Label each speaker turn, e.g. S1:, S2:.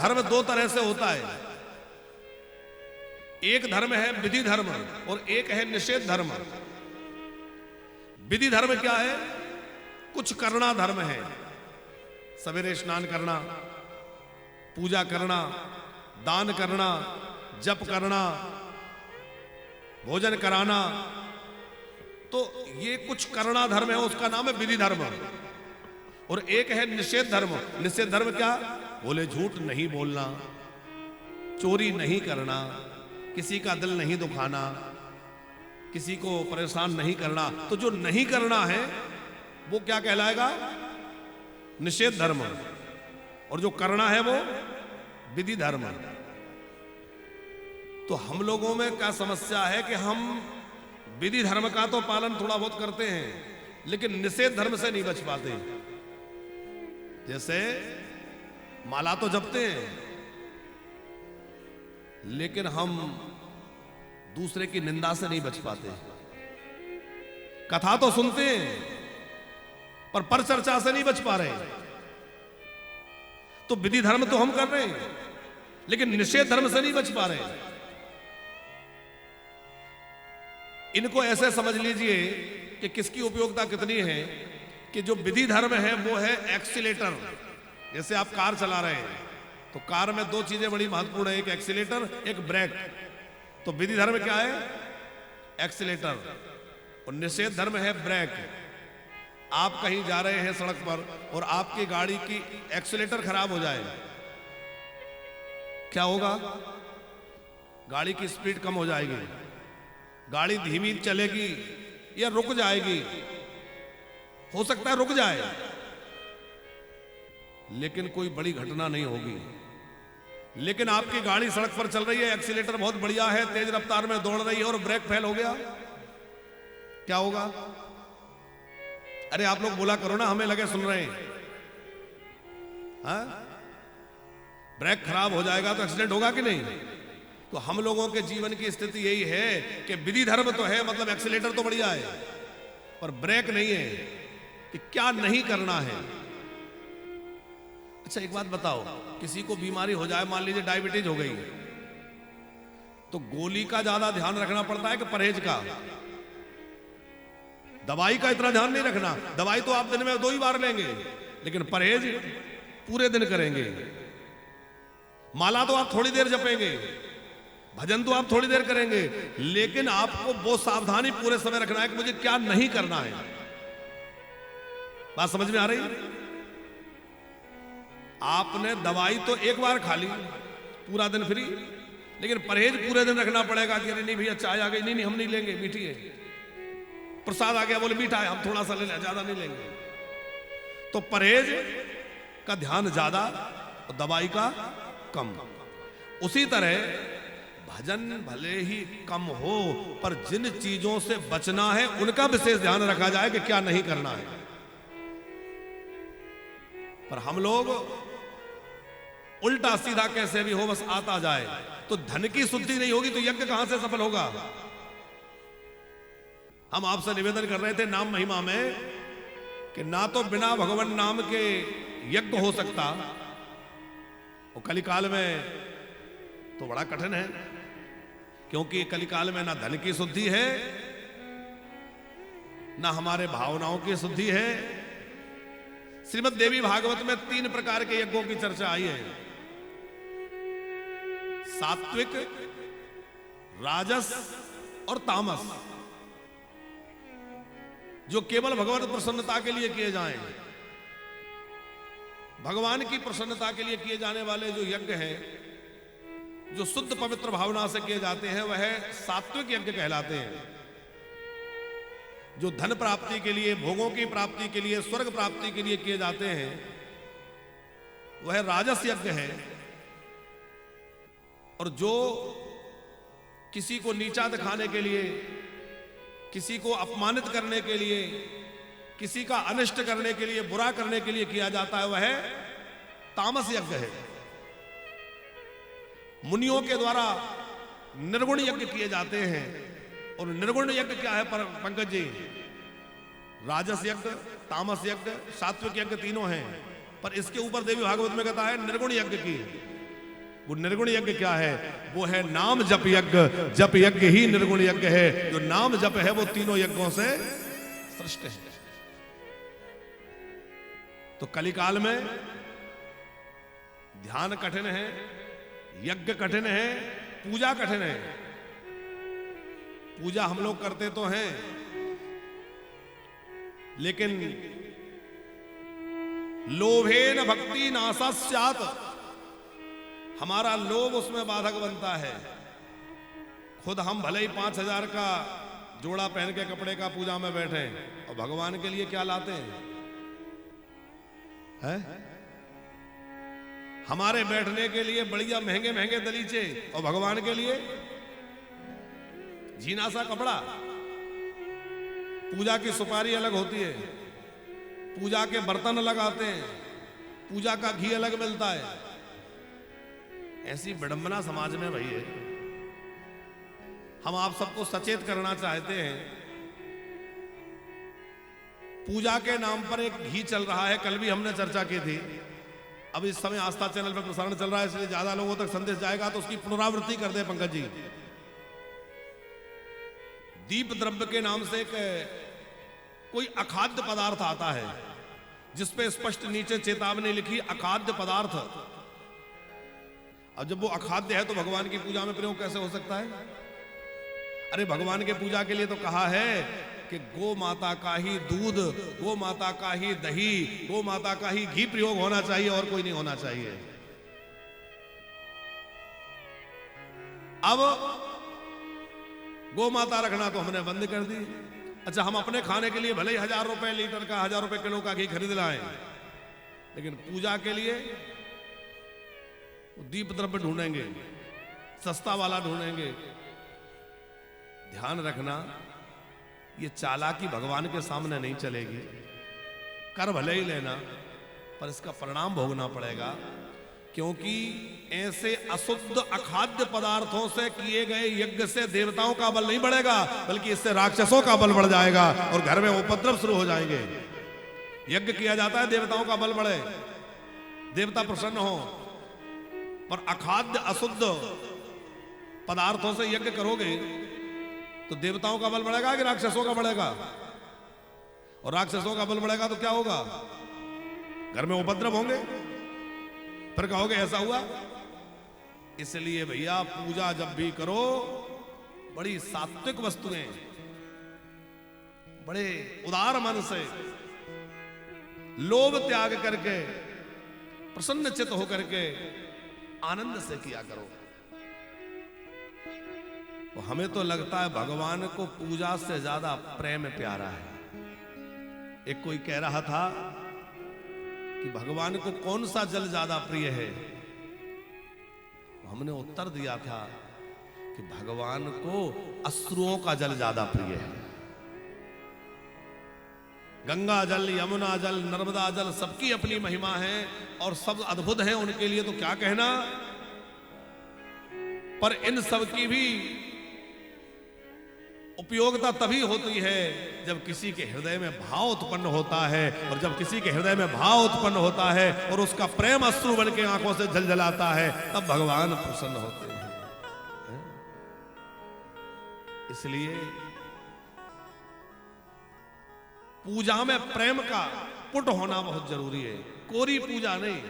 S1: धर्म दो तरह से होता है। एक धर्म है विधि धर्म और एक है निषेध धर्म। विधि धर्म क्या है? कुछ करना धर्म है। सवेरे स्नान करना, पूजा करना, दान करना, जप करना, भोजन कराना, तो ये कुछ करना धर्म है, उसका नाम है विधि धर्म। और एक है निषेध धर्म। निषेध धर्म क्या? बोले झूठ नहीं बोलना, चोरी नहीं करना, किसी का दिल नहीं दुखाना, किसी को परेशान नहीं करना। तो जो नहीं करना है वो क्या कहलाएगा? निषेध धर्म। और जो करना है वो विधि धर्म। तो हम लोगों में क्या समस्या है कि हम विधि धर्म का तो पालन थोड़ा बहुत करते हैं, लेकिन निषेध धर्म से नहीं बच पाते। जैसे माला तो जपते हैं, लेकिन हम दूसरे की निंदा से नहीं बच पाते। कथा तो सुनते हैं, पर चर्चा से नहीं बच पा रहे। तो विधि धर्म तो हम कर रहे हैं, लेकिन निषेध धर्म से नहीं बच पा रहे। इनको ऐसे समझ लीजिए कि किसकी उपयोगिता कितनी है कि जो विधि धर्म है वो है एक्सीलेटर। जैसे आप कार चला रहे हैं तो कार में दो चीजें बड़ी महत्वपूर्ण है, एक एक्सीलेटर, एक ब्रेक। तो विधि धर्म क्या है? एक्सीलेटर। और निषेध धर्म है ब्रेक। आप कहीं जा रहे हैं सड़क पर और आपकी गाड़ी की एक्सीलेटर खराब हो जाए, क्या होगा? गाड़ी की स्पीड कम हो जाएगी, गाड़ी धीमी चलेगी या रुक जाएगी। हो सकता है रुक जाए, लेकिन कोई बड़ी घटना नहीं होगी। लेकिन आपकी गाड़ी सड़क पर चल रही है, एक्सीलेटर बहुत बढ़िया है, तेज रफ्तार में दौड़ रही है और ब्रेक फेल हो गया, क्या होगा? अरे आप लोग बोला करो ना, हमें लगे सुन रहे हैं। हाँ? ब्रेक खराब हो जाएगा तो एक्सीडेंट होगा कि नहीं? तो हम लोगों के जीवन की स्थिति यही है कि विधि धर्म तो है, मतलब एक्सीलेटर तो बढ़िया है, पर ब्रेक नहीं है कि क्या नहीं करना है। अच्छा एक बात बताओ, किसी को बीमारी हो जाए, मान लीजिए डायबिटीज हो गई, तो गोली का ज्यादा ध्यान रखना पड़ता है कि परहेज का? दवाई का इतना ध्यान नहीं रखना। दवाई तो आप दिन में 2 ही बार लेंगे, लेकिन परहेज पूरे दिन करेंगे। माला तो आप थोड़ी देर जपेंगे, भजन तो आप थोड़ी देर करेंगे, लेकिन आपको वो सावधानी पूरे समय रखना है कि मुझे क्या नहीं करना है। बात समझ में आ रही? आपने दवाई तो एक बार खा ली, पूरा दिन फ्री, लेकिन परहेज पूरे दिन रखना पड़ेगा कि अरे नहीं भैया चाय आ गई, नहीं हम नहीं लेंगे, मीठी है। प्रसाद आ गया, बोले मीठा है, हम थोड़ा सा ले लें, ज्यादा नहीं लेंगे। तो परहेज का ध्यान ज्यादा और दवाई का कम। उसी तरह भजन भले ही कम हो, पर जिन चीजों से बचना है उनका विशेष ध्यान रखा जाए कि क्या नहीं करना है। पर हम लोग उल्टा सीधा कैसे भी हो, बस आता जाए। तो धन की शुद्धि नहीं होगी तो यज्ञ कहां से सफल होगा? हम आपसे निवेदन कर रहे थे नाम महिमा में कि ना तो बिना भगवान नाम के यज्ञ हो सकता, और कलिकाल में तो बड़ा कठिन है, क्योंकि कलिकाल में ना धन की शुद्धि है, ना हमारे भावनाओं की शुद्धि है। श्रीमद् देवी भागवत में 3 प्रकार के यज्ञों की चर्चा आई है, सात्विक, राजस और तामस, जो केवल भगवत प्रसन्नता के लिए किए जाएं। भगवान की प्रसन्नता के लिए किए जाने वाले जो यज्ञ हैं, जो शुद्ध पवित्र भावना से किए जाते हैं, वह सात्विक यज्ञ कहलाते हैं। जो धन प्राप्ति के लिए, भोगों की प्राप्ति के लिए, स्वर्ग प्राप्ति के लिए किए जाते हैं, वह राजस यज्ञ है। और जो किसी को नीचा दिखाने के लिए, किसी को अपमानित करने के लिए, किसी का अनिष्ट करने के लिए, बुरा करने के लिए किया जाता है, वह तामस यज्ञ है। मुनियों के द्वारा निर्गुण यज्ञ किए जाते हैं। और निर्गुण यज्ञ क्या है पंकज जी? राजस यज्ञ, तामस यज्ञ, सात्विक यज्ञ तीनों हैं, पर इसके ऊपर देवी भागवत में कहता है निर्गुण यज्ञ की वो निर्गुण यज्ञ क्या है? वो है नाम जप यज्ञ। जप यज्ञ ही निर्गुण यज्ञ है। जो नाम जप है वो तीनों यज्ञों से श्रेष्ठ है। तो कलिकाल में ध्यान कठिन है, यज्ञ कठिन है, पूजा कठिन है। पूजा हम लोग करते तो हैं, लेकिन लोभेन भक्ति नासा स्यात्, हमारा लोभ उसमें बाधक बनता है। खुद हम भले ही 5,000 का जोड़ा पहन के कपड़े का पूजा में बैठे और भगवान के लिए क्या लाते हैं? हमारे बैठने के लिए बढ़िया महंगे महंगे दलीचे और भगवान के लिए जीना सा कपड़ा। पूजा की सुपारी अलग होती है, पूजा के बर्तन अलग आते हैं, पूजा का घी अलग मिलता है। ऐसी विडंबना समाज में भई है। हम आप सबको सचेत करना चाहते हैं। पूजा के नाम पर एक घी चल रहा है, कल भी हमने चर्चा की थी। अब इस समय आस्था चैनल पर प्रसारण चल रहा है, इसलिए ज्यादा लोगों तक संदेश जाएगा, तो उसकी पुनरावृत्ति कर दे पंकज जी। दीप द्रव्य के नाम से एक कोई अखाद्य पदार्थ आता है, जिसपे स्पष्ट नीचे चेतावनी लिखी, अखाद्य पदार्थ। अब जब वो अखाद्य है तो भगवान की पूजा में प्रयोग कैसे हो सकता है? अरे भगवान के पूजा के लिए तो कहा है कि गो माता का ही दूध, गो माता का ही दही, गो माता का ही घी प्रयोग होना चाहिए, और कोई नहीं होना चाहिए। अब गो माता रखना तो हमने बंद कर दी। अच्छा, हम अपने खाने के लिए भले ही 1,000 रुपए लीटर का, 1,000 रुपए किलो का घी खरीद लाएं, लेकिन पूजा के लिए दीप द्रव्य ढूंढेंगे, सस्ता वाला ढूंढेंगे। ध्यान रखना, ये चालाकी भगवान के सामने नहीं चलेगी। कर भले ही लेना, पर इसका परिणाम भोगना पड़ेगा, क्योंकि ऐसे अशुद्ध अखाद्य पदार्थों से किए गए यज्ञ से देवताओं का बल नहीं बढ़ेगा, बल्कि इससे राक्षसों का बल बढ़ जाएगा और घर में उपद्रव शुरू हो जाएंगे। यज्ञ किया जाता है देवताओं का बल बढ़े, देवता प्रसन्न हो, पर अखाद्य अशुद्ध पदार्थों से यज्ञ करोगे तो देवताओं का बल बढ़ेगा कि राक्षसों का बढ़ेगा? और राक्षसों का बल बढ़ेगा तो क्या होगा? घर में उपद्रव होंगे, फिर कहोगे ऐसा हुआ। इसलिए भैया पूजा जब भी करो, बड़ी सात्विक वस्तुएं, बड़े उदार मन से, लोभ त्याग करके, प्रसन्न चित्त होकर के आनंद से किया करो। तो हमें तो लगता है भगवान को पूजा से ज्यादा प्रेम प्यारा है। एक कोई कह रहा था कि भगवान को कौन सा जल ज्यादा प्रिय है? हमने उत्तर दिया था कि भगवान को अश्रुओं का जल ज्यादा प्रिय है। गंगा जल, यमुना जल, नर्मदा जल, सबकी अपनी महिमा है और सब अद्भुत हैं उनके लिए, तो क्या कहना। पर इन सब की भी उपयोगिता तभी होती है जब किसी के हृदय में भाव उत्पन्न होता है, और जब किसी के हृदय में भाव उत्पन्न होता है और उसका प्रेम अश्रु बन के आंखों से झलझलाता है, तब भगवान प्रसन्न होते हैं। इसलिए पूजा में प्रेम का पुट होना बहुत जरूरी है, कोरी पूजा नहीं।